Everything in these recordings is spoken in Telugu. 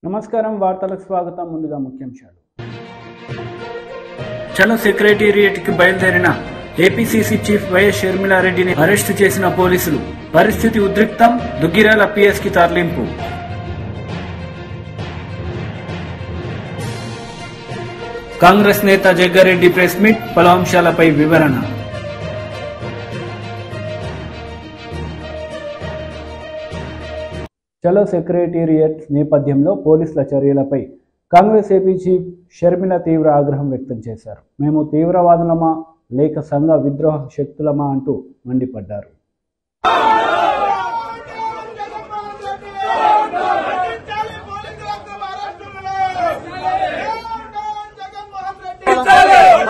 నమస్కారం వార్తలకు స్వాగతం ముందుగా ముఖ్యాంశాలు చలో సెక్రటేరియట్ కి బయలుదేరిన ఏపీసీసీ చీఫ్ వైఎస్ షర్మిలారెడ్డిని అరెస్టు చేసిన పోలీసులు పరిస్థితి ఉద్రిక్తం దుగ్గిరాల పిఎస్ కి తరలింపు కాంగ్రెస్ నేత జగ్గారెడ్డి ప్రెస్ మీట్ పలు అంశాలపై వివరణ చలో సెక్రటేరియట్ నేపథ్యంలో పోలీసుల చర్యలపై కాంగ్రెస్ ఏపీ చీఫ్ షర్మిల తీవ్ర ఆగ్రహం వ్యక్తం చేశారు. మేము తీవ్రవాదులమా లేక సంఘ విద్రోహ శక్తులమా అంటూ మండిపడ్డారు.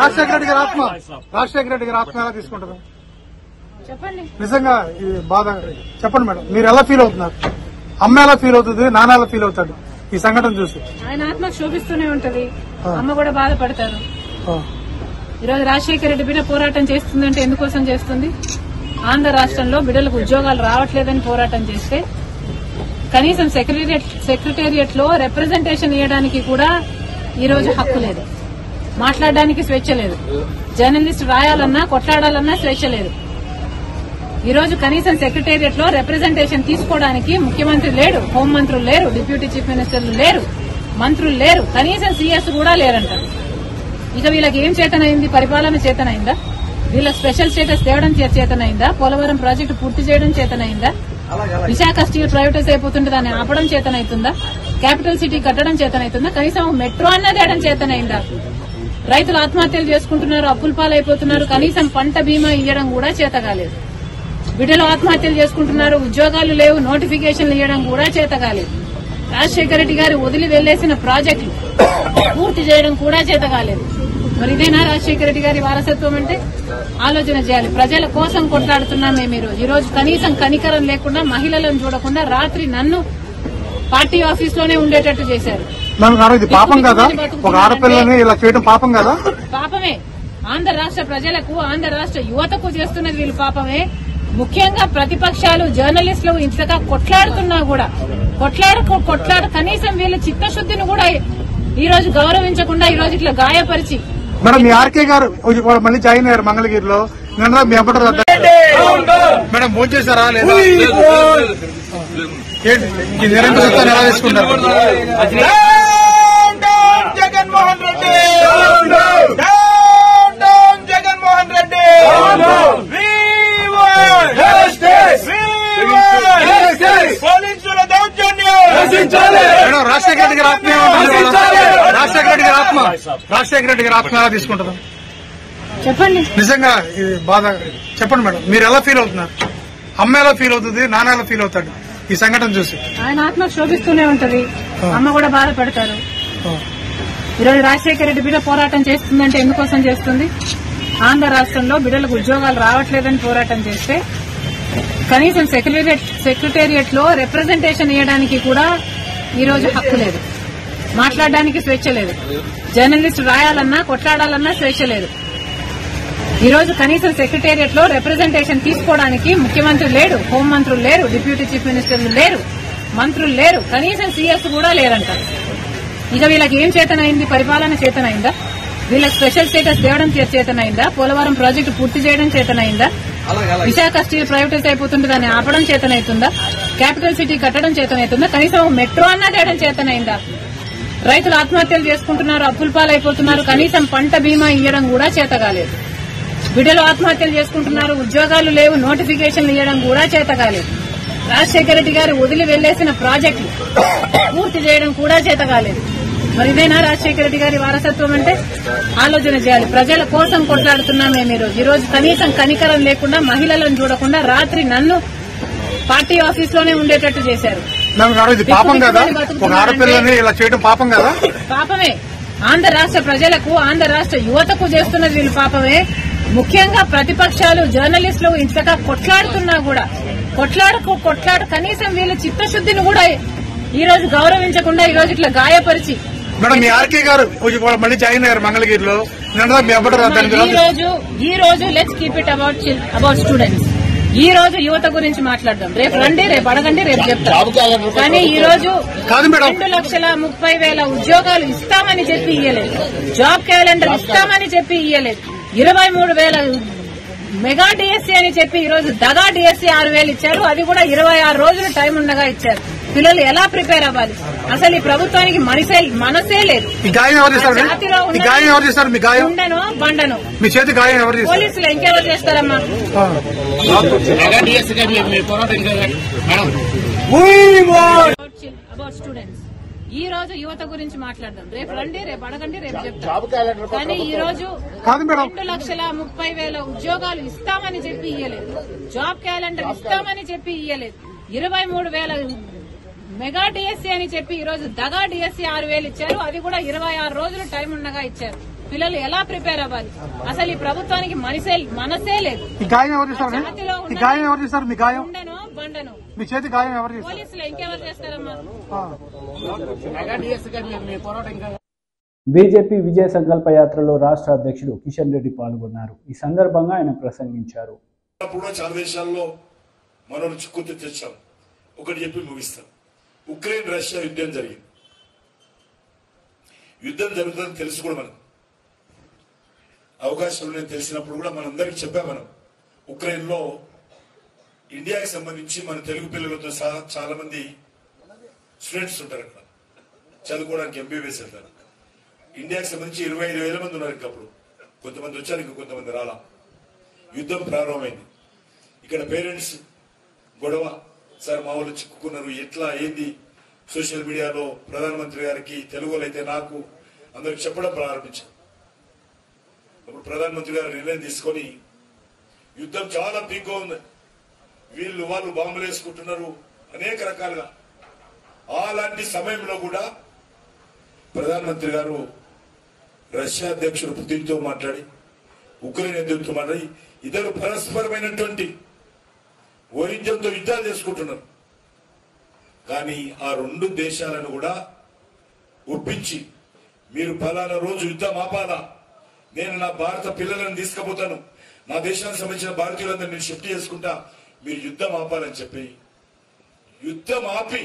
రాజశేఖర రెడ్డి గారి ఆత్మ ఎలా తీసుకుంటారు? చెప్పండి. నిజంగా ఇది బాధ. చెప్పండి మేడం, మీరు ఎలా ఫీల్ అవుతున్నారు? అమ్మ ఎలా ఫీల్ అవుతుంది, నాన్న ఎలా ఫీల్ అవుతాడు ఈ సంఘటన చూసి? ఆయన ఆత్మ శోభిస్తూనే ఉంటది, అమ్మ కూడా బాధపడతారు. ఈరోజు రాజశేఖర రెడ్డి బిడ్డ పోరాటం చేస్తుందంటే ఎందుకోసం చేస్తుంది? ఆంధ్ర రాష్ట్రంలో బిడ్డలకు ఉద్యోగాలు రావట్లేదని పోరాటం చేస్తే కనీసం సెక్రటేరియట్ లో రిప్రజెంటేషన్ ఇవ్వడానికి కూడా ఈ రోజు హక్కు లేదు, మాట్లాడడానికి స్వేచ్ఛ లేదు, జర్నలిస్ట్ రాయాలన్నా కొట్లాడాలన్నా స్వేచ్ఛ లేదు. ఈ రోజు కనీసం సెక్రటేరియట్ లో రిప్రజెంటేషన్ తీసుకోవడానికి ముఖ్యమంత్రి లేడు, హోంమంత్రులు లేరు, డిప్యూటీ చీఫ్ మినిస్టర్లు లేరు, మంత్రులు లేరు, కనీసం సీఎస్ కూడా లేరంటారు. ఇక వీళ్ళకి ఏం చేతనైంది? పరిపాలన చేతనైందా? వీళ్ళకి స్పెషల్ స్టేటస్ తేవడం చేతనైందా? పోలవరం ప్రాజెక్టు పూర్తి చేయడం చేతనైందా? విశాఖ స్టీల్ ప్రైవేటైజ్ అయిపోతుంటే దాన్ని ఆపడం చేతనైతుందా? క్యాపిటల్ సిటీ కట్టడం చేతనైతుందా? కనీసం మెట్రో అన్న తేయడం చేతనైందా? రైతులు ఆత్మహత్యలు చేసుకుంటున్నారు, అప్పుల పాలైపోతున్నారు, కనీసం పంట బీమా ఇవ్వడం కూడా చేతగాలేదు. బిడ్డలు ఆత్మహత్యలు చేసుకుంటున్నారు, ఉద్యోగాలు లేవు, నోటిఫికేషన్లు ఇవ్వడం కూడా చేతగాలేదు. రాజశేఖర రెడ్డి గారు వదిలి వెళ్లేసిన ప్రాజెక్టులు పూర్తి చేయడం కూడా చేతగాలేదు. మరి ఇదేనా రాజశేఖర రెడ్డి గారి వారసత్వం అంటే? ఆలోచన చేయాలి. ప్రజల కోసం కొట్లాడుతున్నాం మేము. ఈ రోజు కనీసం కనికరం లేకుండా, మహిళలను చూడకుండా రాత్రి నన్ను పార్టీ ఆఫీస్ లోనే ఉండేటట్టు చేశారు. ఇది పాపం కదా? ఒక ఆడపిల్లని ఇలా చేయడం పాపం కదా? పాపమే. ఆంధ్ర రాష్ట్ర ప్రజలకు, ఆంధ్ర రాష్ట్ర యువతకు చేస్తున్నది వీళ్ళు పాపమే. ముఖ్యంగా ప్రతిపక్షాలు, జర్నలిస్టులు ఇంతగా కొట్లాడుతున్నా కూడా కొట్లాడ కనీసం వీళ్ళ చిత్తశుద్ధిని కూడా ఈ రోజు గౌరవించకుండా ఈ రోజు ఇట్లా గాయపరిచి. మేడం, మీ ఆర్కే గారు మళ్ళీ జాయిన్ అయ్యారు మంగళగిరిలో. నిన్న మీ అప్పటి మేడం భోజనం చేశారా లేదా? ఈ నిరంతర సత్తాన్ని ఎలా తీసుకుంటారు? జగన్మోహన్ రెడ్డి, జగన్మోహన్ రెడ్డి, పోలీసుల దౌర్జన్యం. మేడం, రాజశేఖర రెడ్డి గారి ఆత్మ రాజశేఖర రెడ్డి గారి ఆత్మ ఎలా తీసుకుంటారు? చెప్పండి. నిజంగా ఇది బాధ. చెప్పండి మేడం, మీరు ఎలా ఫీల్ అవుతున్నారు? అమ్మ ఎలా ఫీల్ అవుతుంది, నాన్న ఎలా ఫీల్ అవుతాడు ఈ సంఘటన చూసి? ఆయన ఆత్మ శోభిస్తూనే ఉంటది, అమ్మ కూడా బాధపడతారు. ఈరోజు రాజశేఖర రెడ్డి బిడ్డ పోరాటం చేస్తుందంటే ఎందుకోసం చేస్తుంది? ఆంధ్ర రాష్ట్రంలో బిడ్డలకు ఉద్యోగాలు రావట్లేదని పోరాటం చేస్తే కనీసం సెక్రటేరియట్ లో రిప్రజెంటేషన్ ఇవ్వడానికి కూడా ఈ రోజు హక్కు లేదు, మాట్లాడడానికి స్వేచ్ఛ లేదు, జర్నలిస్ట్ రాయాలన్నా కొట్లాడాలన్నా స్వేచ్ఛ లేదు. ఈ రోజు కనీసం సెక్రటేరియట్ లో రిప్రజెంటేషన్ తీసుకోవడానికి ముఖ్యమంత్రి లేడు, హోంమంత్రులు లేరు, డిప్యూటీ చీఫ్ మినిస్టర్లు లేరు, మంత్రులు లేరు, కనీసం సీఎస్ కూడా లేరంటారు. ఇక వీళ్ళకి ఏం చేతనైంది? పరిపాలన చేతనైందా? వీళ్ళకి స్పెషల్ స్టేటస్ తేవడం చేతనైందా? పోలవరం ప్రాజెక్టు పూర్తి చేయడం చేతనైందా? విశాఖ స్టీల్ ప్రైవేటైజ్ అయిపోతుంటే దాన్ని ఆపడం చేతనైతుందా? క్యాపిటల్ సిటీ కట్టడం చేతనైతుందా? కనీసం మెట్రో అన్న తేయడం చేతనైందా? రైతులు ఆత్మహత్యలు చేసుకుంటున్నారు, అప్పుల పాలైపోతున్నారు, కనీసం పంట బీమా ఇవ్వడం కూడా చేతగాలేదు. బిడ్డలు ఆత్మహత్యలు చేసుకుంటున్నారు, ఉద్యోగాలు లేవు, నోటిఫికేషన్లు ఇవ్వడం కూడా చేతగాలేదు. రాజశేఖర రెడ్డి గారు వదిలి వెళ్లేసిన ప్రాజెక్టులు పూర్తి చేయడం కూడా చేతగాలేదు. మరి ఇదేనా రాజశేఖర రెడ్డి గారి వారసత్వం అంటే? ఆలోచన చేయాలి. ప్రజల కోసం కొట్లాడుతున్నాం మేము. ఈ రోజు కనీసం కనికరం లేకుండా, మహిళలను చూడకుండా రాత్రి నన్ను పార్టీ ఆఫీస్ లోనే ఉండేటట్టు చేశారు. ఇది పాపం కదా? ఒక ఆడపిల్లని ఇలా చేయడం పాపం కదా? పాపమే. ఆంధ్ర రాష్ట్ర ప్రజలకు, ఆంధ్ర రాష్ట్ర యువతకు చేస్తున్నది వీళ్ళు పాపమే. ముఖ్యంగా ప్రతిపక్షాలు, జర్నలిస్టులు ఇంతగా కొట్లాడుతున్నా కూడా కొట్లాడ కనీసం వీళ్ళ చిత్తశుద్ధిని కూడా ఈ రోజు గౌరవించకుండా ఈ రోజు ఇట్లా గాయపరిచి. మేడం, మీ ఆర్కే గారు మళ్ళీ జాయిన్ అయ్యారు మంగళగిరిలో. నిన్న మీ అప్పటి ఈ రోజు let's keep it about students. ఈ రోజు యువత గురించి మాట్లాడదాం. రేపు రండి, రేపు అడగండి, రేపు చెప్తాం. కానీ ఈ రోజు 2,30,000 ఉద్యోగాలు ఇస్తామని చెప్పి ఇయ్యలేదు. జాబ్ క్యాలెండర్ ఇస్తామని చెప్పి ఇయ్యలేదు. 23,000 మెగా డిఎస్సీ అని చెప్పి ఈ రోజు దగా డిఎస్సీ 6,000 ఇచ్చారు. అది కూడా 26 రోజులు టైం ఉండగా ఇచ్చారు. పిల్లలు ఎలా ప్రిపేర్ అవ్వాలి? అసలు ఈ ప్రభుత్వానికి మనసే లేదు. ఉండను బండను పోలీసులు ఇంకెవరు చేస్తారమ్మా? అబౌట్ స్టూడెంట్స్ ఈ రోజు యువత గురించి మాట్లాడదాం. రేపు రండి, రేపు అడగండి, రేపు చెప్తాం. కానీ ఈ రోజు 2,30,000 ఉద్యోగాలు ఇస్తామని చెప్పి ఇయ్యలేదు. జాబ్ క్యాలెండర్ ఇస్తామని చెప్పి ఇయ్యలేదు. 23,000 మెగా డిఎస్సీ అని చెప్పి ఈ రోజు దగా డిఎస్సీ 6,000 ఇచ్చారు. అది కూడా 26 రోజులు టైం ఉండగా ఇచ్చారు. పిల్లలు ఎలా ప్రిపేర్ అవ్వాలి? అసలు ఈ ప్రభుత్వానికి మనసే లేదు. ఉండను బండను పోలీసులు ఇంకెవరు చేస్తారమ్మా? బీజేపీ విజయ సంకల్ప యాత్రలో రాష్ట్ర అధ్యక్షుడు కిషన్ రెడ్డి పాల్గొన్నారు. ఈ సందర్భంగా ఆయన ప్రసంగించారు. చాలా దేశాల్లో మనం చిక్కుతూ తెచ్చాం. ఒకటి చెప్పి ముగిస్తాం. ఉక్రెయిన్ రష్యా యుద్ధం జరిగింది. యుద్ధం జరుగుతుందని తెలుసు కూడా మనం అవకాశాలు నేను తెలిసినప్పుడు కూడా మనందరికీ చెప్పా. మనం ఉక్రెయిన్ లో ఇండియాకి సంబంధించి మన తెలుగు పిల్లలతో సహా చాలా మంది స్టూడెంట్స్ ఉంటారు. అక్కడ చదువుకోవడానికి ఎంబీబీఎస్ వెళ్తారు. ఇండియాకి సంబంధించి 25,000 మంది ఉన్నారు. అప్పుడు కొంతమంది వచ్చారు, ఇంకా కొంతమంది రాలా. యుద్ధం ప్రారంభమైంది. ఇక్కడ పేరెంట్స్ గొడవ, సార్ మా వాళ్ళు చిక్కుకున్నారు, ఎట్లా ఏంది? సోషల్ మీడియాలో ప్రధానమంత్రి గారికి, తెలుగులో అయితే నాకు, అందరికి చెప్పడం ప్రారంభించారు. అప్పుడు ప్రధానమంత్రి గారు నిర్ణయం తీసుకొని యుద్ధం చాలా పీక్గా ఉంది, వాళ్ళు బాంబులు వేసుకుంటున్నారు అనేక రకాలుగా. అలాంటి సమయంలో కూడా ప్రధానమంత్రి గారు రష్యా అధ్యక్షుడు పుతిన్తో మాట్లాడి, ఉక్రెయిన్ అధ్యక్షుడితో మాట్లాడి, ఇద్దరు పరస్పరమైనటువంటి వైరుధ్యంతో యుద్ధాలు చేసుకుంటున్నారు. కానీ ఆ రెండు దేశాలను కూడా ఒప్పించి, మీరు ఫలానా రోజు యుద్ధం ఆపాలా, నేను నా భారత పిల్లలను తీసుకుపోతాను, నా దేశానికి సంబంధించిన భారతీయులందరూ నేను షిఫ్ట్ చేసుకుంటా, మీరు యుద్ధం ఆపాలని చెప్పి యుద్ధం ఆపి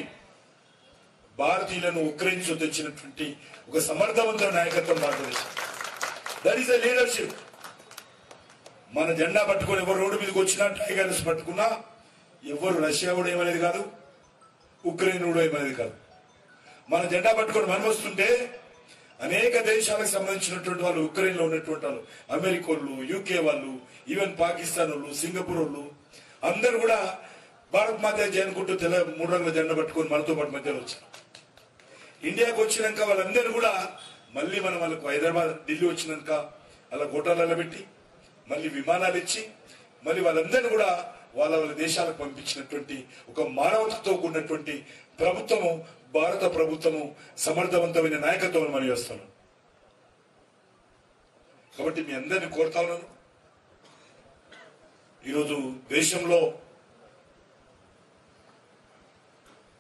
భారతీయులను ఉక్రెయిన్ తెచ్చినటువంటి ఒక సమర్థవంతమైన నాయకత్వం భారతదేశం. That is the leadership. మన జెండా పట్టుకొని ఎవరు రోడ్డు మీదకి వచ్చినా, టైగర్స్ పట్టుకున్నా, ఎవరు రష్యా కూడా ఏమనేది కాదు, ఉక్రెయిన్ కూడా ఏమనేది కాదు. మన జెండా పట్టుకొని మనం వస్తుంటే అనేక దేశాలకు సంబంధించినటువంటి వాళ్ళు, ఉక్రెయిన్ లో ఉన్నటువంటి వాళ్ళు, అమెరికా వాళ్ళు, యూకే వాళ్ళు, ఈవెన్ పాకిస్తాన్ వాళ్ళు, సింగపూర్ వాళ్ళు అందరూ కూడా భారత్ మాత జయనుకుంటూ 3 రంగుల జెండా పట్టుకొని మనతో పాటు మధ్యలో వచ్చారు. ఇండియాకు వచ్చినాక వాళ్ళందరూ కూడా మళ్ళీ మనం వాళ్ళకు హైదరాబాద్, ఢిల్లీ వచ్చినాక అలా గోటాలలో పెట్టి, మళ్ళీ విమానాలు ఇచ్చి, మళ్ళీ వాళ్ళందరూ కూడా వాళ్ళ దేశాలకు పంపించినటువంటి ఒక మానవతతో కూడినటువంటి ప్రభుత్వము భారత ప్రభుత్వము, సమర్థవంతమైన నాయకత్వం మనం చేస్తాం. కాబట్టి మీ అందరినీ కోరుతా ఉన్నాను, ఈరోజు దేశంలో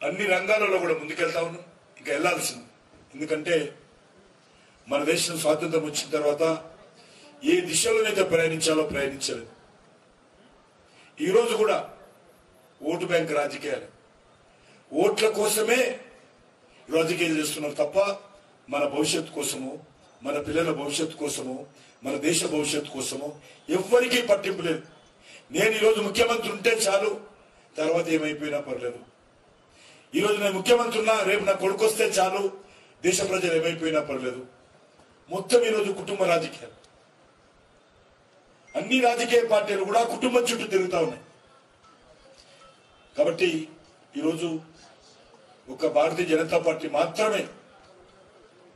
అన్ని రంగాలలో కూడా ముందుకెళ్తా ఉన్నాం, ఇంకా వెళ్లాల్సింది. ఎందుకంటే మన దేశం స్వాతంత్రం వచ్చిన తర్వాత ఏ దిశలోనైతే ప్రయాణించాలో ప్రయాణించలేదు. ఈరోజు కూడా ఓటు బ్యాంక్ రాజకీయాలు, ఓట్ల కోసమే రాజకీయాలు చేస్తున్నారు తప్ప మన భవిష్యత్తు కోసము, మన పిల్లల భవిష్యత్తు కోసము, మన దేశ భవిష్యత్తు కోసము ఎవ్వరికీ పట్టింపు లేదు. నేను ఈరోజు ముఖ్యమంత్రి ఉంటే చాలు, తర్వాత ఏమైపోయినా పర్లేదు. ఈరోజు నేను ముఖ్యమంత్రి ఉన్నా, రేపు నా కొడుకు వస్తే చాలు, దేశ ప్రజలు ఏమైపోయినా పర్లేదు. మొత్తం ఈరోజు కుటుంబ రాజకీయాలు, అన్ని రాజకీయ పార్టీలు కూడా కుటుంబం చుట్టూ తిరుగుతా ఉన్నాయి. కాబట్టి ఈరోజు ఒక భారతీయ జనతా పార్టీ మాత్రమే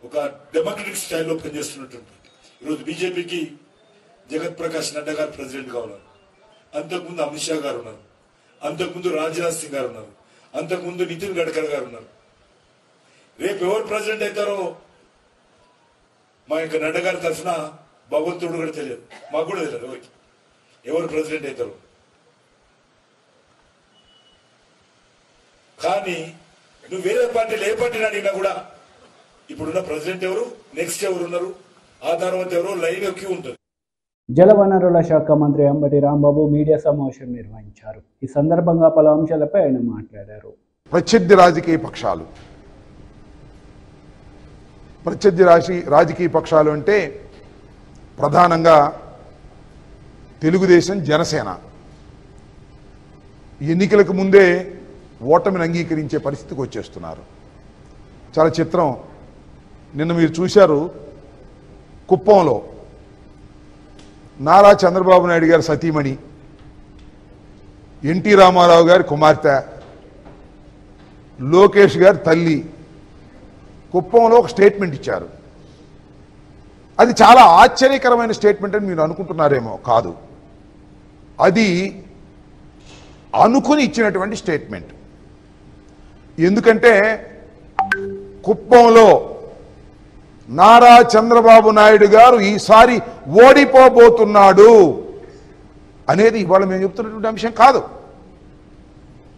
ఒక డెమోక్రటిక్ స్టైల్లో పనిచేస్తున్నటువంటి, ఈరోజు బీజేపీకి జగత్ ప్రకాష్ నడ్డా గారు ప్రెసిడెంట్ గా ఉన్నారు, అంతకుముందు అమిత్ షా గారు ఉన్నారు, అంతకుముందు రాజ్నాథ్ సింగ్ గారు ఉన్నారు, అంతకుముందు నితిన్ గడ్కరీ గారు ఉన్నారు. రేపు ఎవరు ప్రెసిడెంట్ అవుతారో మా యొక్క నడ్డా గారి తరఫున భగవంతుడు కూడా తెలియదు, మాకు కూడా తెలియదు ఎవరికి ఎవరు ప్రెసిడెంట్ అవుతారు. కానీ నువ్వు వేరే పార్టీలు ఏ పార్టీని అడిగినా కూడా ఇప్పుడున్న ప్రెసిడెంట్ ఎవరు, నెక్స్ట్ ఎవరు ఉన్నారు, ఆ తర్వాత ఎవరో లైన్ ఎక్కి ఉంటుంది. జలవనరుల శాఖ మంత్రి అంబటి రాంబాబు మీడియా సమావేశం నిర్వహించారు. ఈ సందర్భంగా పలు అంశాలపై ఆయన మాట్లాడారు. ప్రత్యర్థి రాజకీయ పక్షాలు అంటే ప్రధానంగా తెలుగుదేశం, జనసేన ఎన్నికలకు ముందే ఓటమిని అంగీకరించే పరిస్థితికి వచ్చేస్తున్నారు. చాలా చిత్రం. నిన్న మీరు చూశారు, కుప్పంలో నారా చంద్రబాబు నాయుడు గారి సతీమణి, ఎన్టీ రామారావు గారి కుమార్తె, లోకేష్ గారి తల్లి కుప్పంలో ఒక స్టేట్మెంట్ ఇచ్చారు. అది చాలా ఆశ్చర్యకరమైన స్టేట్మెంట్ అని మీరు అనుకుంటున్నారేమో. కాదు, అది అనుకుని ఇచ్చినటువంటి స్టేట్మెంట్. ఎందుకంటే కుప్పంలో నారా చంద్రబాబు నాయుడు గారు ఈసారి ఓడిపోబోతున్నాడు అనేది ఇవాళ మేము చెప్తున్నటువంటి అంశం కాదు.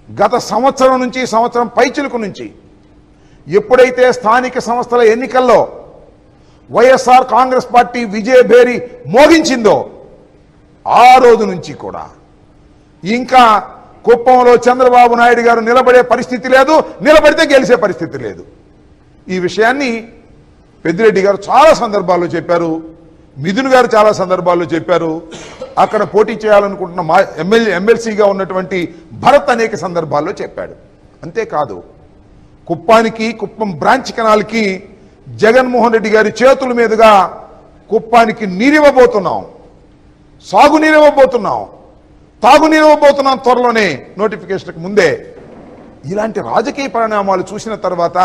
గత సంవత్సరం నుంచి, సంవత్సరం పైచిలుకు నుంచి ఎప్పుడైతే స్థానిక సంస్థల ఎన్నికల్లో వైఎస్ఆర్ కాంగ్రెస్ పార్టీ విజయభేరి మోగించిందో ఆ రోజు నుంచి కూడా ఇంకా కుప్పంలో చంద్రబాబు నాయుడు గారు నిలబడే పరిస్థితి లేదు, నిలబడితే గెలిచే పరిస్థితి లేదు. ఈ విషయాన్ని పెద్దిరెడ్డి గారు చాలా సందర్భాల్లో చెప్పారు, మిథున్ గారు చాలా సందర్భాల్లో చెప్పారు, అక్కడ పోటీ చేయాలనుకుంటున్న ఎమ్మెల్సీగా ఉన్నటువంటి భరత్ అనేక సందర్భాల్లో చెప్పాడు. అంతేకాదు, కుప్పం బ్రాంచ్ కెనాల్కి జగన్మోహన్ రెడ్డి గారి చేతుల మీదుగా కుప్పానికి నీరివ్వబోతున్నాం, సాగునీరివ్వబోతున్నాం, తాగునీరివ్వబోతున్నాం త్వరలోనే, నోటిఫికేషన్కి ముందే. ఇలాంటి రాజకీయ పరిణామాలు చూసిన తర్వాత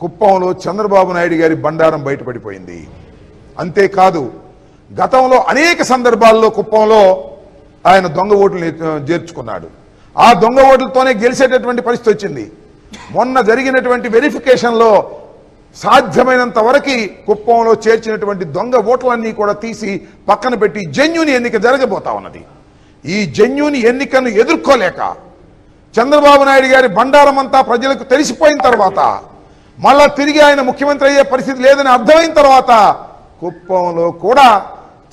కుప్పంలో చంద్రబాబు నాయుడు గారి బండారం బయటపడిపోయింది. అంతేకాదు, గతంలో అనేక సందర్భాల్లో కుప్పంలో ఆయన దొంగ ఓట్లు చేర్చుకున్నాడు. ఆ దొంగ ఓట్లతోనే గెలిచేటటువంటి పరిస్థితి వచ్చింది. మొన్న జరిగినటువంటి వెరిఫికేషన్లో సాధ్యమైనంత వరకు కుప్పంలో చేర్చినటువంటి దొంగ ఓట్లన్నీ కూడా తీసి పక్కన పెట్టి జెన్యూన్ ఎన్నిక జరగబోతా ఉన్నది. ఈ జెన్యూన్ ఎన్నికను ఎదుర్కోలేక చంద్రబాబు నాయుడు గారి బండారం అంతా ప్రజలకు తెలిసిపోయిన తర్వాత, మళ్ళా తిరిగి ఆయన ముఖ్యమంత్రి అయ్యే పరిస్థితి లేదని అర్థమైన తర్వాత కుప్పంలో కూడా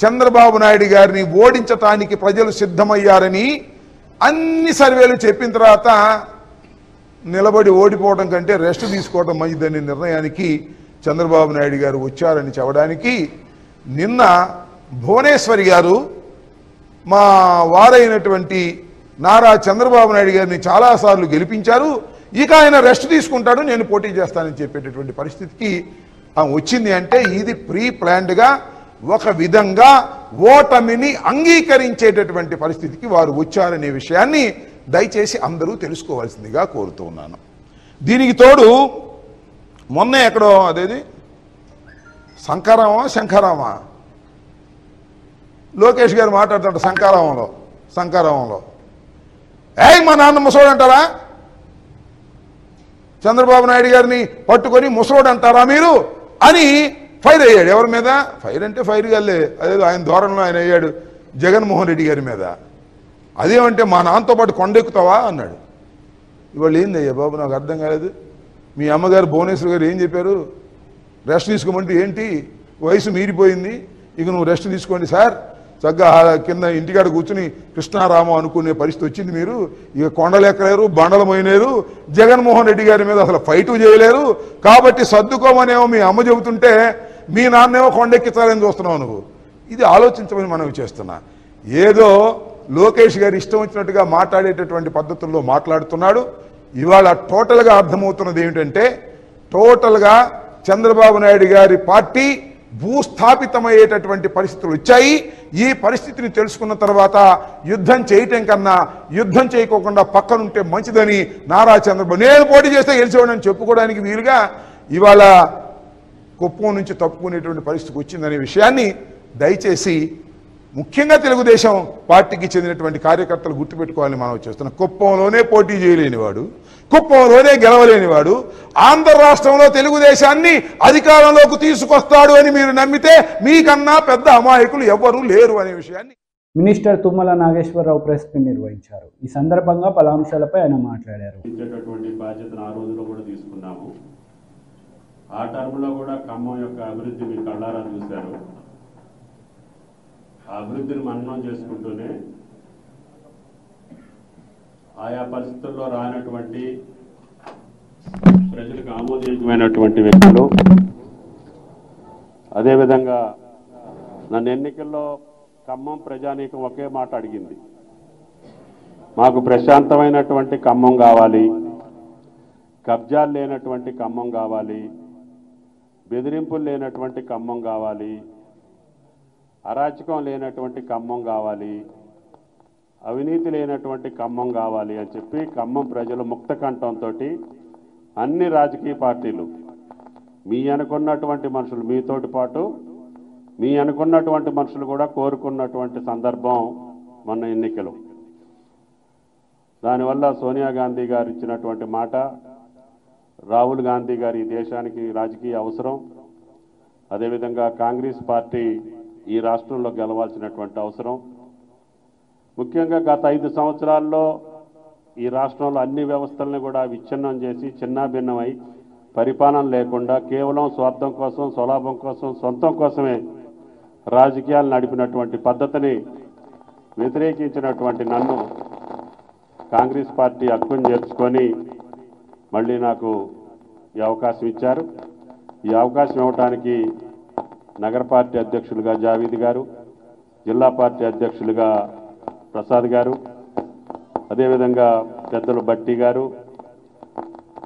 చంద్రబాబు నాయుడు గారిని ఓడించటానికి ప్రజలు సిద్ధమయ్యారని అన్ని సర్వేలు చెప్పిన తర్వాత నిలబడి ఓడిపోవడం కంటే రెస్ట్ తీసుకోవడం మంచిదనే నిర్ణయానికి చంద్రబాబు నాయుడు గారు వచ్చారని చెప్పడానికి నిన్న భువనేశ్వరి గారు మా వారైనటువంటి నారా చంద్రబాబు నాయుడు గారిని చాలాసార్లు గెలిపించారు, ఇక ఆయన రెస్ట్ తీసుకుంటాడు, నేను పోటీ చేస్తానని చెప్పేటటువంటి పరిస్థితికి వచ్చింది. అంటే ఇది ప్రీ ప్లాన్డ్గా ఒక విధంగా ఓటమిని అంగీకరించేటటువంటి పరిస్థితికి వారు వచ్చారనే విషయాన్ని దయచేసి అందరూ తెలుసుకోవాల్సిందిగా కోరుతూ ఉన్నాను. దీనికి తోడు మొన్న ఎక్కడో అదేది శంఖారామా లోకేష్ గారు మాట్లాడుతాడు శంఖారామంలో మా నాన్న ముసలోడు అంటారా, చంద్రబాబు నాయుడు గారిని పట్టుకొని ముసలోడు అంటారా మీరు అని ఫైర్ అయ్యాడు. ఎవరి మీద ఫైర్ అంటే ఫైర్ గాలే, అదేదో ఆయన ధోరణిలో ఆయన అయ్యాడు జగన్మోహన్ రెడ్డి గారి మీద. అదేమంటే మా నాన్నతో పాటు కొండెక్కుతావా అన్నాడు. ఇవాళ ఏందయ్యా బాబు, నాకు అర్థం కాలేదు. మీ అమ్మగారు భువనేశ్వర్ గారు ఏం చెప్పారు, రెస్ట్ తీసుకోమంటే ఏంటి, వయసు మీరిపోయింది, ఇక నువ్వు రెస్ట్ తీసుకోండి సార్, చక్కగా కింద ఇంటికాడ కూర్చుని కృష్ణారామం అనుకునే పరిస్థితి వచ్చింది, మీరు ఇక కొండలెక్కలేరు, బండలు మోయలేరు, జగన్మోహన్ రెడ్డి గారి మీద అసలు ఫైటు చేయలేరు, కాబట్టి సర్దుకోమనేమో మీ అమ్మ చెబుతుంటే మీ నాన్నేమో కొండెక్కించాలని చూస్తున్నావు నువ్వు. ఇది ఆలోచించమని మనం చేస్తున్నా. ఏదో లోకేష్ గారు ఇష్టం వచ్చినట్టుగా మాట్లాడేటటువంటి పద్ధతుల్లో మాట్లాడుతున్నాడు. ఇవాళ టోటల్గా అర్థమవుతున్నది ఏమిటంటే, టోటల్గా చంద్రబాబు నాయుడు గారి పార్టీ భూస్థాపితమయ్యేటటువంటి పరిస్థితులు వచ్చాయి. ఈ పరిస్థితిని తెలుసుకున్న తర్వాత యుద్ధం చేయటం కన్నా యుద్ధం చేయకోకుండా పక్కనుంటే మంచిదని నారా చంద్రబాబు నేను పోటీ చేస్తే గెలిచేవాడని చెప్పుకోవడానికి వీలుగా ఇవాళ కుప్పం నుంచి తప్పుకునేటువంటి పరిస్థితికి వచ్చిందనే విషయాన్ని దయచేసి ముఖ్యంగా తెలుగుదేశం పార్టీకి చెందినటువంటి కార్యకర్తలు గుర్తుపెట్టుకోవాలని మనం చేస్తున్నాం. కుప్పంలోనే పోటీ చేయలేనివాడు, కుప్పంలోనే గెలవలేనివాడు ఆంధ్ర రాష్ట్రంలో తెలుగుదేశాన్ని అధికారంలోకి తీసుకొస్తాడు అని మీరు నమ్మితే మీకన్నా పెద్ద అమాయకులు ఎవరూ లేరు అనే విషయాన్ని minister Tummala Nageswara Rao press meet నిర్వహించారు. ఈ సందర్భంగా పలు అంశాలపై ఆయన మాట్లాడారు. బాధ్యతను ఆ రోజులో కూడా తీసుకున్నాము. ఆ టర్మ్లో కూడా ఖమ్మం యొక్క అభివృద్ధి మీరు కళ్ళారా చూశారు. ఆ అభివృద్ధిని మననం చేసుకుంటూనే ఆయా పరిస్థితుల్లో రానటువంటి ప్రజలకు ఆమోదయోగ్యమైనటువంటి వ్యక్తులు, అదేవిధంగా నన్ను ఎన్నికల్లో ఖమ్మం ప్రజానీకం ఒకే మాట అడిగింది, మాకు ప్రశాంతమైనటువంటి ఖమ్మం కావాలి, కబ్జాలు లేనటువంటి ఖమ్మం కావాలి, బెదిరింపులు లేనటువంటి ఖమ్మం కావాలి, అరాచకం లేనటువంటి ఖమ్మం కావాలి, అవినీతి లేనటువంటి ఖమ్మం కావాలి అని చెప్పి ఖమ్మం ప్రజలు ముక్త కంఠంతో అన్ని రాజకీయ పార్టీలు మీ అనుకున్నటువంటి మనుషులు, మీతోటి పాటు మీ అనుకున్నటువంటి మనుషులు కూడా కోరుకున్నటువంటి సందర్భం మొన్న ఎన్నికలు. దానివల్ల సోనియా గాంధీ గారు ఇచ్చినటువంటి మాట, రాహుల్ గాంధీ గారి ఈ దేశానికి రాజకీయ అవసరం, అదేవిధంగా కాంగ్రెస్ పార్టీ ఈ రాష్ట్రంలో గెలవాల్సినటువంటి అవసరం. ముఖ్యంగా గత 5 సంవత్సరాల్లో ఈ రాష్ట్రంలో అన్ని వ్యవస్థలను కూడా విచ్ఛిన్నం చేసి చిన్నాభిన్నమై పరిపాలన లేకుండా కేవలం స్వార్థం కోసం, స్వలాభం కోసం, సొంతం కోసమే రాజకీయాలు నడిపినటువంటి పద్ధతిని వ్యతిరేకించినటువంటి నన్ను కాంగ్రెస్ పార్టీ హక్కును చేర్చుకొని మళ్ళీ నాకు ఈ అవకాశం ఇచ్చారు. ఈ అవకాశం ఇవ్వడానికి నగర పార్టీ అధ్యక్షులుగా జావీద్ గారు, జిల్లా పార్టీ అధ్యక్షులుగా ప్రసాద్ గారు, అదేవిధంగా పెద్దలు బట్టి గారు,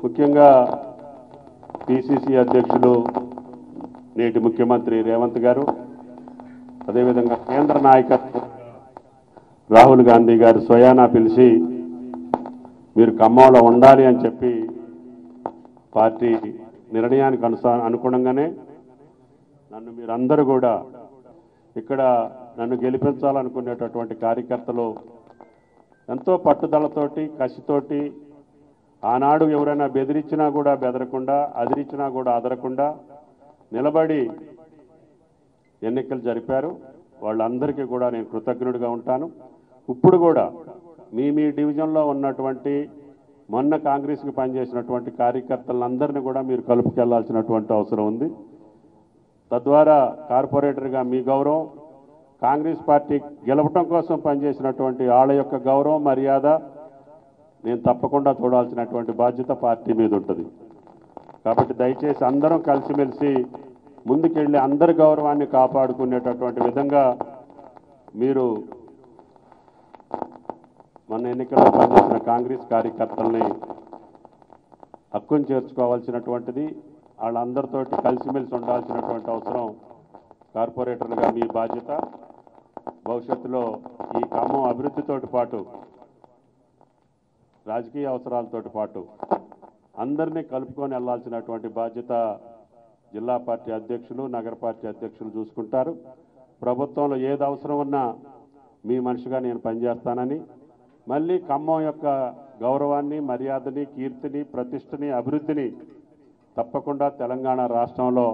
ముఖ్యంగా పిసిసి అధ్యక్షులు నేటి ముఖ్యమంత్రి రేవంత్ గారు, అదేవిధంగా కేంద్ర నాయకత్వం రాహుల్ గాంధీ గారు స్వయానా పిలిచి మీరు ఖమ్మంలో ఉండాలి అని చెప్పి పార్టీ నిర్ణయానికి అనుగుణంగానే నన్ను మీరందరూ కూడా ఇక్కడ నన్ను గెలిపించాలనుకునేటటువంటి కార్యకర్తలు ఎంతో పట్టుదలతోటి, కసితోటి, ఆనాడు ఎవరైనా బెదిరించినా కూడా బెదరకుండా, అదిరించినా కూడా అదరకుండా నిలబడి ఎన్నికలు జరిపారు. వాళ్ళందరికీ కూడా నేను కృతజ్ఞుడిగా ఉంటాను. ఇప్పుడు కూడా మీ డివిజన్లో ఉన్నటువంటి మొన్న కాంగ్రెస్కి పనిచేసినటువంటి కార్యకర్తలందరినీ కూడా మీరు కలుపుకెళ్లాల్సినటువంటి అవసరం ఉంది. తద్వారా కార్పొరేటర్గా మీ గౌరవం, కాంగ్రెస్ పార్టీ గెలవటం కోసం పనిచేసినటువంటి వాళ్ళ యొక్క గౌరవం, మర్యాద నేను తప్పకుండా చూడాల్సినటువంటి బాధ్యత పార్టీ మీద ఉంటుంది. కాబట్టి దయచేసి అందరం కలిసిమెలిసి ముందుకెళ్ళి అందరి గౌరవాన్ని కాపాడుకునేటటువంటి విధంగా మీరు మన ఎన్నికల్లో పనిచేసిన కాంగ్రెస్ కార్యకర్తల్ని హక్కును చేర్చుకోవాల్సినటువంటిది, వాళ్ళందరితోటి కలిసిమెలిసి ఉండాల్సినటువంటి అవసరం కార్పొరేటర్లుగా మీ బాధ్యత. భవిష్యత్తులో ఈ ఖమ్మం అభివృద్ధితోటి పాటు, రాజకీయ అవసరాలతో పాటు అందరినీ కలుపుకొని వెళ్లాల్సినటువంటి బాధ్యత జిల్లా పార్టీ అధ్యక్షులు, నగర పార్టీ అధ్యక్షులు చూసుకుంటారు. ప్రభుత్వంలో ఏది అవసరం ఉన్నా మీ మనిషిగా నేను పనిచేస్తానని, మళ్ళీ ఖమ్మం యొక్క గౌరవాన్ని, మర్యాదని, కీర్తిని, ప్రతిష్టని, అభివృద్ధిని తప్పకుండా తెలంగాణ రాష్ట్రంలో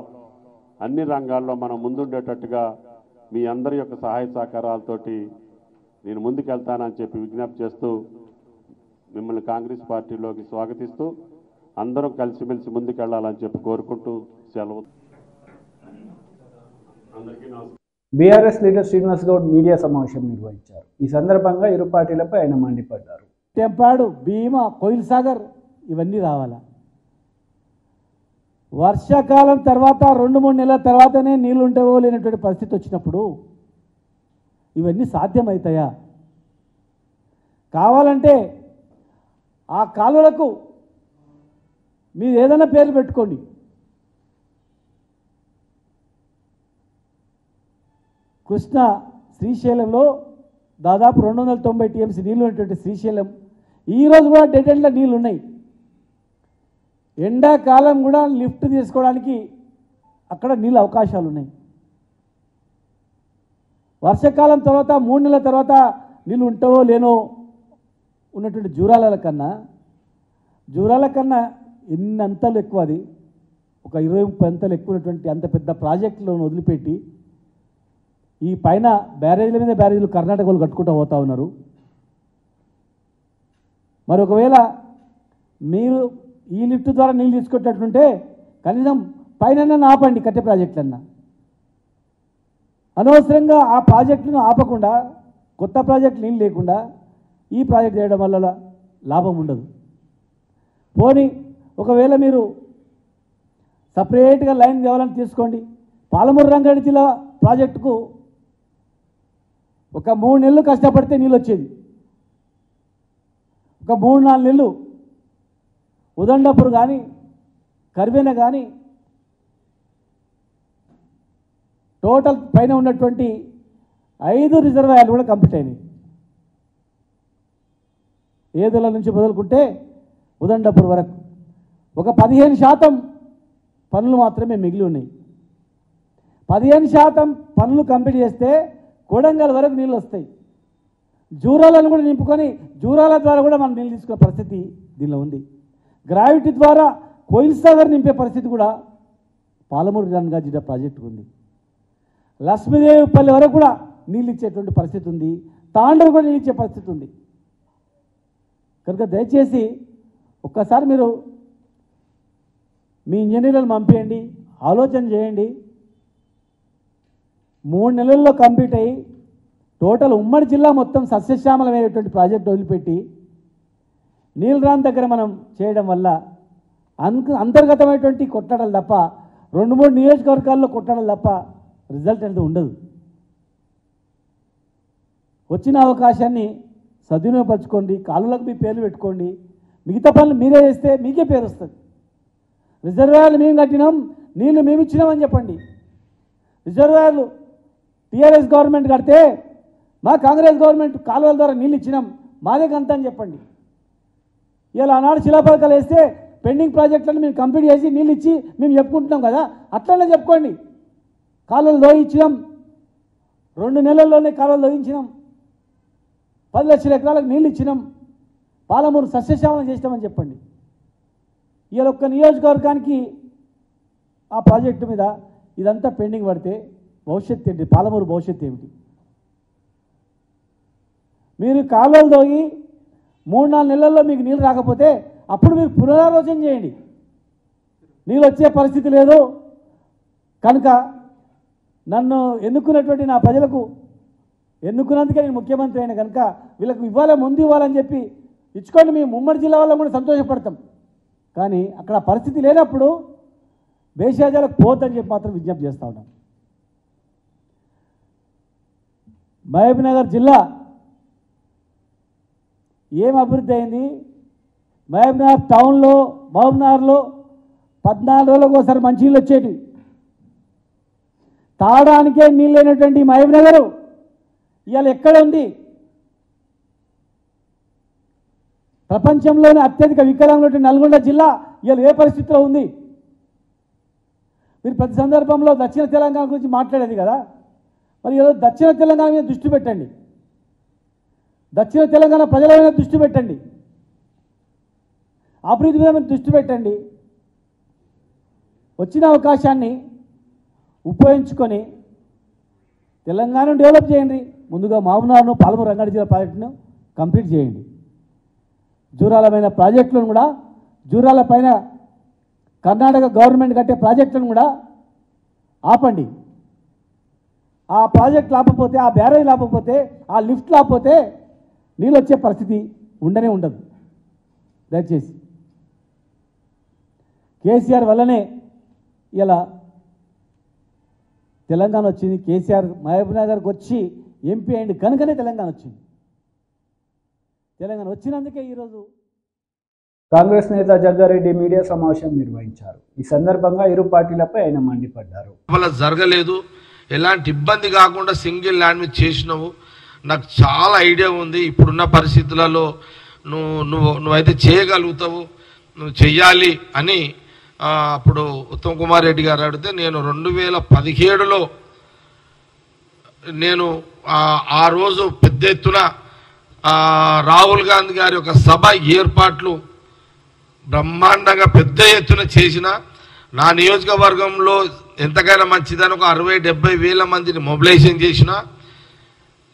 అన్ని రంగాల్లో మనం ముందుండేటట్టుగా మీ అందరి యొక్క సహాయ సహకారాలతోటి నేను ముందుకెళ్తానని చెప్పి విజ్ఞప్తి చేస్తూ మిమ్మల్ని కాంగ్రెస్ పార్టీలోకి స్వాగతిస్తూ అందరం కలిసిమెలిసి ముందుకెళ్లాలని చెప్పి కోరుకుంటూ సెలవు. అందరికీ నమస్కారం. BRS leader Srinivas Goud media సమావేశం నిర్వహించారు. ఈ సందర్భంగా ఇరు పార్టీలపై ఆయన మండిపడ్డారు. టెంపాడు, భీమా, కోయిల్ సాగర్ ఇవన్నీ రావాలా? వర్షాకాలం తర్వాత 2-3 నెలల తర్వాతనే నీళ్లు ఉంటావో లేనటువంటి పరిస్థితి వచ్చినప్పుడు ఇవన్నీ సాధ్యమవుతాయా? కావాలంటే ఆ కాలువలకు మీరు ఏదైనా పేర్లు పెట్టుకోండి. కృష్ణా శ్రీశైలంలో దాదాపు 290 టీఎంసీ నీళ్లు ఉన్నటువంటి శ్రీశైలం ఈరోజు కూడా డెడ్ ఎండ్లో నీళ్ళు ఉన్నాయి. ఎండాకాలం కూడా లిఫ్ట్ తీసుకోవడానికి అక్కడ నీళ్ళ అవకాశాలు ఉన్నాయి. వర్షాకాలం తర్వాత 3 నెలల తర్వాత నీళ్ళు ఉంటావో లేనో ఉన్నటువంటి జూరాల కన్నా ఎన్ని అంతలు ఎక్కువ, అది ఒక 20-30 అంతలు ఎక్కువ ఉన్నటువంటి అంత పెద్ద ప్రాజెక్టులను వదిలిపెట్టి ఈ పైన బ్యారేజీల మీద బ్యారేజీలు కర్ణాటకలో కట్టుకుంటూ పోతా ఉన్నారు. మరి ఒకవేళ మీరు ఈ లిఫ్ట్ ద్వారా నీళ్ళు తీసుకొచ్చేటట్టుంటే కనీసం పైన ఆపండి, కట్టే ప్రాజెక్టులన్నా. అనవసరంగా ఆ ప్రాజెక్టును ఆపకుండా కొత్త ప్రాజెక్టు నీళ్ళు లేకుండా ఈ ప్రాజెక్ట్ చేయడం వల్ల లాభం ఉండదు. పోనీ ఒకవేళ మీరు సపరేట్గా లైన్ కావాలని తీసుకోండి. పాలమూరు రంగారెడ్డి జిల్లా ప్రాజెక్టుకు ఒక 3 నెలలు కష్టపడితే నీళ్ళు వచ్చేది. ఒక 3-4 నెలలు ఉదండపూర్ కానీ కర్వేన కానీ టోటల్ పైన ఉన్నటువంటి 5 రిజర్వాయర్లు కూడా కంప్లీట్ అయినాయి. ఏదుల నుంచి మొదలుకుంటే ఉదండపూర్ వరకు ఒక 15% పనులు మాత్రమే మిగిలి ఉన్నాయి. 15% పనులు కంప్లీట్ చేస్తే కొడంగల్ వరకు నీళ్ళు వస్తాయి. జూరాలను కూడా నింపుకొని జూరాల ద్వారా కూడా మనం నీళ్ళు తీసుకునే పరిస్థితి దీనిలో ఉంది. గ్రావిటీ ద్వారా కోయిల్ సాగర్ నింపే పరిస్థితి కూడా పాలమూరు రంగారెడ్డి జిల్లా ప్రాజెక్టుకు ఉంది. లక్ష్మీదేవిపల్లి వరకు కూడా నీళ్ళు ఇచ్చేటువంటి పరిస్థితి ఉంది. తాండూరు కూడా నీళ్ళు ఇచ్చే పరిస్థితి ఉంది. కనుక దయచేసి ఒక్కసారి మీరు మీ ఇంజనీర్లను పంపించండి, ఆలోచన చేయండి. 3 నెలల్లో కంప్లీట్ అయ్యి టోటల్ ఉమ్మడి జిల్లా మొత్తం సస్యశ్యామలమైనటువంటి ప్రాజెక్టు వదిలిపెట్టి నీలరాన్ దగ్గర మనం చేయడం వల్ల అంతర్గతమైనటువంటి కొట్టడాలు తప్ప 2-3 నియోజకవర్గాల్లో కొట్టడాలు తప్ప రిజల్ట్ అనేది ఉండదు. వచ్చిన అవకాశాన్ని సద్వినియోగపరచుకోండి. కాలువలకు మీ పేర్లు పెట్టుకోండి. మిగతా పనులు మీరే చేస్తే మీకే పేరు వస్తుంది. రిజర్వాయర్లు మేము కట్టినాం, నీళ్లు మేము ఇచ్చినామని చెప్పండి. రిజర్వాయర్లు టీఆర్ఎస్ గవర్నమెంట్ కడితే మా కాంగ్రెస్ గవర్నమెంట్ కాలువల ద్వారా నీళ్ళు ఇచ్చినాం, మాదే కంత అని చెప్పండి. ఇలా ఆనాడు శిలాపలకాలు వేస్తే పెండింగ్ ప్రాజెక్టులను మేము కంప్లీట్ చేసి నీళ్ళు ఇచ్చి మేము చెప్పుకుంటున్నాం కదా, అట్లనే చెప్పుకోండి. కాలువలు దోయించినాం, 2 నెలల్లోనే కాలువలు దోయించినాం, 10 లక్షల ఎకరాలకు నీళ్ళు ఇచ్చినాం, పాలమూరు సస్యశ్యామలం చేసినామని చెప్పండి. ఇలా ఒక్క నియోజకవర్గానికి ఆ ప్రాజెక్టు మీద ఇదంతా పెండింగ్ పడితే భవిష్యత్తు ఏంటి? పాలమూరు భవిష్యత్తు ఏమిటి? మీరు కాలువలు దోగి 3-4 నెలల్లో మీకు నీళ్ళు రాకపోతే అప్పుడు మీరు పునరాలోచన చేయండి. నీళ్ళు వచ్చే పరిస్థితి లేదు కనుక నన్ను ఎన్నుకున్నటువంటి నా ప్రజలకు ఎన్నుకున్నందుకే నేను ముఖ్యమంత్రి అయిన కనుక వీళ్ళకు ఇవ్వాలి, ముందు ఇవ్వాలని చెప్పి ఇచ్చుకోండి. మేము ఉమ్మడి జిల్లా వాళ్ళం కూడా సంతోషపడతాం. కానీ అక్కడ పరిస్థితి లేనప్పుడు బేషాజాలకు పోద్దని చెప్పి మాత్రం విజ్ఞప్తి చేస్తూ ఉన్నాం. మహబూబ్నగర్ జిల్లా ఏం అభివృద్ధి అయింది? మహబూబ్నగర్ టౌన్లో మహబూబ్నగర్లో 14 రోజులకు ఒకసారి మంచి నీళ్ళు వచ్చేటి. తాగడానికే నీళ్ళు లేనటువంటి మహబూబ్నగర్ ఇవాళ ఎక్కడ ఉంది? ప్రపంచంలోనే అత్యధిక వికలాంగులైన నల్గొండ జిల్లా ఇవాళ ఏ పరిస్థితిలో ఉంది? మీరు ప్రతి సందర్భంలో దక్షిణ తెలంగాణ గురించి మాట్లాడేది కదా, మరి ఈరోజు దక్షిణ తెలంగాణ మీద దృష్టి పెట్టండి. దక్షిణ తెలంగాణ ప్రజల మీద దృష్టి పెట్టండి. అభివృద్ధి మీద మీరు దృష్టి పెట్టండి. వచ్చిన అవకాశాన్ని ఉపయోగించుకొని తెలంగాణను డెవలప్ చేయండి. ముందుగా మహబూబ్నగర్ను పాలమూరు రంగారెడ్డి జిల్లా ప్రాజెక్టును కంప్లీట్ చేయండి. జూరాలమైన ప్రాజెక్టులను కూడా, జూరాల పైన కర్ణాటక గవర్నమెంట్ కట్టే ప్రాజెక్టులను కూడా ఆపండి. ఆ ప్రాజెక్ట్ లేకపోతే, ఆ బ్యారేజ్ లేకపోతే, ఆ లిఫ్ట్ లేకపోతే నీళ్ళు వచ్చే పరిస్థితి ఉండనే ఉండదు. దయచేసి కేసీఆర్ వల్లనే ఇలా తెలంగాణ వచ్చింది. కేసీఆర్ మహబూబ్నగర్కి వచ్చి ఎంపీ అయింది కనుకనే తెలంగాణ వచ్చింది. తెలంగాణ వచ్చినందుకే ఈరోజు కాంగ్రెస్ నేత జగ్గారెడ్డి మీడియా సమావేశం నిర్వహించారు. ఈ సందర్భంగా ఇరు పార్టీలపై ఆయన మండిపడ్డారు. వల్ల జరగలేదు, ఎలాంటి ఇబ్బంది కాకుండా సింగిల్ ల్యాండ్ మీద చేసినావు. నాకు చాలా ఐడియా ఉంది. ఇప్పుడున్న పరిస్థితులలో నువ్వైతే చేయగలుగుతావు, నువ్వు చెయ్యాలి అని అప్పుడు ఉత్తమ్ కుమార్ రెడ్డి గారు అడిగితే నేను 2017లో నేను ఆ రోజు పెద్ద ఎత్తున రాహుల్ గాంధీ గారి ఒక సభ ఏర్పాట్లు బ్రహ్మాండంగా పెద్ద ఎత్తున చేసిన, నా నియోజకవర్గంలో ఎంతకైనా మంచిదని ఒక 60-70 వేల మందిని మొబిలైజేషన్ చేసిన.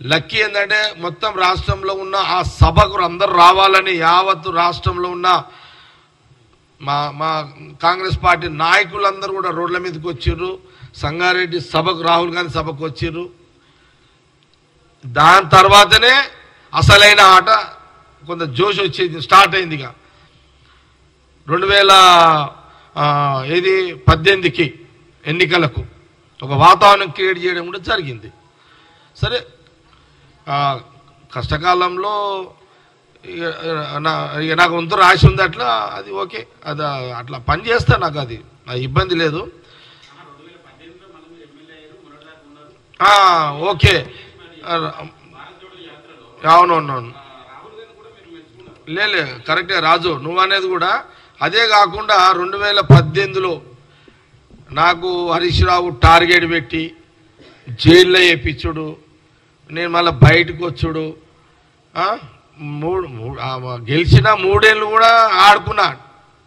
లక్కీ ఏంటంటే మొత్తం రాష్ట్రంలో ఉన్న ఆ సభకు అందరూ రావాలని యావత్తు రాష్ట్రంలో ఉన్న మా కాంగ్రెస్ పార్టీ నాయకులందరూ కూడా రోడ్ల మీదకి వచ్చిర్రు. సంగారెడ్డి సభకు రాహుల్ గాంధీ సభకు వచ్చిర్రు. దాని తర్వాతనే అసలైన ఆట కొంత జోష్ వచ్చేది స్టార్ట్ అయింది. ఇక 2018కి ఎన్నికలకు ఒక వాతావరణం క్రియేట్ చేయడం కూడా జరిగింది. సరే, కష్టకాలంలో నాకు వంతు రాసి ఉంది అట్లా, అది ఓకే, అది అట్లా పని చేస్తా, నాకు అది ఇబ్బంది లేదు. ఓకే, అవునవునవును, లే కరెక్టే రాజు నువ్వు అనేది కూడా. అదే కాకుండా 2018లో నాకు హరీష్ రావు టార్గెట్ పెట్టి జైల్లో వేయించుడు, నేను మళ్ళీ బయటకు వచ్చుడు, గెలిచిన 3 ఏళ్ళు కూడా ఆడుకున్నా.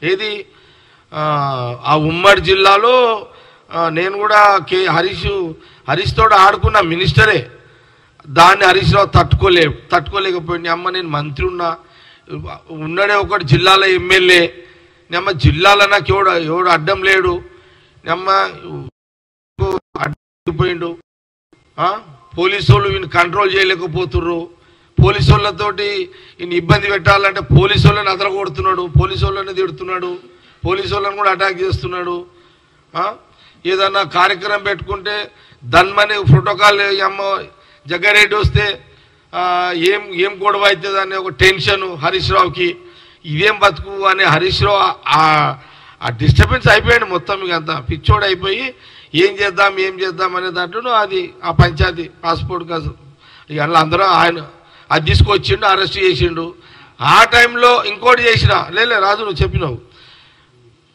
ఏది ఆ ఉమ్మడి జిల్లాలో నేను కూడా హరీష్ తోడు ఆడుకున్నా, మినిస్టరే. దాన్ని హరీష్ రావు తట్టుకోలేకపోయింది. అమ్మ నేను మంత్రి ఉన్నాడే ఒకటి జిల్లాలో ఎమ్మెల్యే, అమ్మ జిల్లాలో నాకు ఎవడు అడ్డం లేడు, అమ్మ అడ్డిపోయిండు, పోలీసు వాళ్ళు వీని కంట్రోల్ చేయలేకపోతుర్రు, పోలీసు వాళ్ళతోటి ఈయన ఇబ్బంది పెట్టాలంటే పోలీసు వాళ్ళని అదరగొడుతున్నాడు, పోలీసు వాళ్ళని తిడుతున్నాడు, పోలీసు వాళ్ళని కూడా అటాక్ చేస్తున్నాడు. ఏదన్నా కార్యక్రమం పెట్టుకుంటే ధన్మని ప్రోటోకాల్ అమ్మ జగ్గారెడ్డి వస్తే ఏం గొడవ అవుతుంది అనే ఒక టెన్షన్ హరీష్ రావుకి. ఇదేం బతుకు అనే హరీష్ రావు ఆ డిస్టర్బెన్స్ అయిపోయాడు మొత్తం. ఇక అంతా పిచ్చోడు అయిపోయి ఏం చేద్దాం అనే దాంట్లో అది ఆ పంచాయతీ పాస్పోర్ట్ కాదు ఇక అందులో అందరూ ఆయన అది తీసుకొచ్చిండు, అరెస్ట్ చేసిండు. ఆ టైంలో ఇంకోటి చేసిన లే రాజు నువ్వు చెప్పినావు,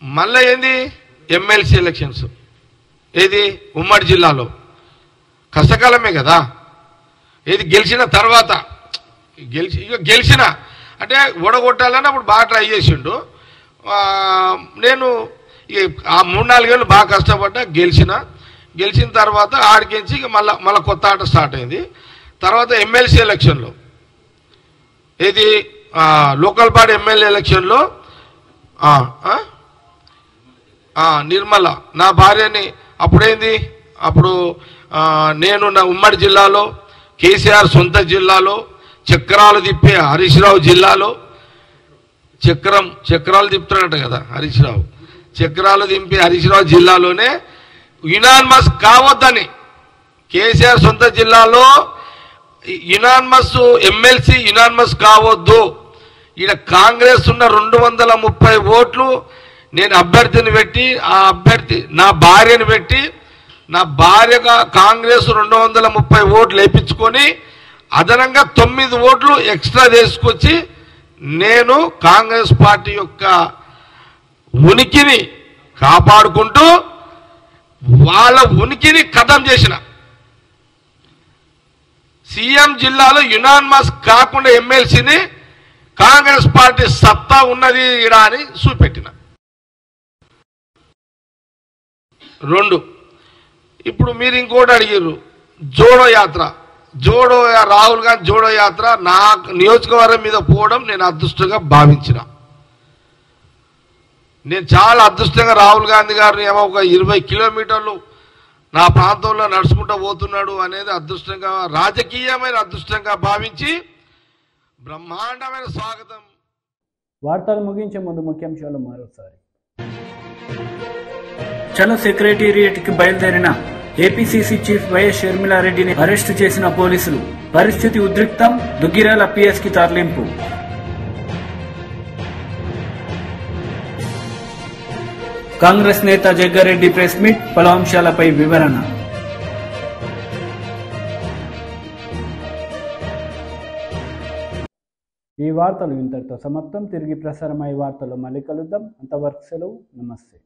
మళ్ళీ ఏంది ఎమ్మెల్సీ ఎలక్షన్స్, ఏది ఉమ్మడి జిల్లాలో కష్టకాలమే కదా. ఏది గెలిచిన తర్వాత గెలిచిన అంటే ఓడగొట్టాలని అప్పుడు బాగా ట్రై చేసిండు. నేను ఆ 3-4 ఏళ్ళు బాగా కష్టపడ్డా, గెలిచిన తర్వాత ఆడికించి ఇక మళ్ళీ కొత్త ఆట స్టార్ట్ అయింది. తర్వాత ఎమ్మెల్సీ ఎలక్షన్లో, ఏది లోకల్ బాడీ ఎమ్మెల్యే ఎలక్షన్లో నిర్మల నా భార్యని అప్పుడు నేను నా ఉమ్మడి జిల్లాలో, కేసీఆర్ సొంత జిల్లాలో, చక్రాలు తిప్పే హరీష్ రావు జిల్లాలో, చక్రాలు తిప్పుతున్నట్టు కదా హరీష్ రావు, చక్రాలు దింపి హరీష్ రావు జిల్లాలోనే యునానిమస్ కావద్దని, కేసీఆర్ సొంత జిల్లాలో యునానిమస్ ఎమ్మెల్సీ యునానిమస్ కావద్దు, ఈయన కాంగ్రెస్ ఉన్న 230 ఓట్లు నేను అభ్యర్థిని పెట్టి, ఆ అభ్యర్థి నా భార్యను పెట్టి, నా భార్యగా కాంగ్రెస్ 230 ఓట్లు వేయించుకొని అదనంగా 9 ఓట్లు ఎక్స్ట్రా తీసుకొచ్చి నేను కాంగ్రెస్ పార్టీ యొక్క ఉనికిని కాపాడుకుంటూ వాళ్ళ ఉనికిని ఖతం చేసిన. సీఎం జిల్లాలో యునానిమస్ కాకుండా ఎమ్మెల్సీని కాంగ్రెస్ పార్టీ సత్తా ఉన్నది ఇడా అని చూపెట్టిన. 2 ఇప్పుడు మీరు ఇంకోటి అడిగారు, రాహుల్ గాంధీ జోడో యాత్ర నా నియోజకవర్గం మీద పోవడం నేను అదృష్టంగా భావించిన. నేను చాలా అదృష్టంగా రాహుల్ గాంధీ గారిని ఏమో ఒక 20 కిలోమీటర్లు నా ప్రాంతంలో నడుచుకుంటూ పోతున్నాడు అనేది అదృష్టంగా, రాజకీయమైన అదృష్టంగా భావించి బ్రహ్మాండమైన స్వాగతం. వార్తలు ముగించే ముందు ముఖ్యాంశాలు మరోసారి. చలో సెక్రటేరియట్ కి బయలుదేరిన ఏపీసీసీ చీఫ్ వైఎస్ షర్మిలారెడ్డిని అరెస్టు చేసిన పోలీసులు. పరిస్థితి ఉద్రిక్తం, దుగ్గిరాల పిఎస్ కి తరలింపు. కాంగ్రెస్ నేత జగ్గారెడ్డి ప్రెస్ మీట్, పలు అంశాలపై వివరణ. ఈ వార్తలు ఇంతటితో సమాప్తం. తిరిగి ప్రసారమయ్యే వార్తల్లో మళ్ళీ కలుద్దాం. అంతవరకు సెలవు, నమస్తే.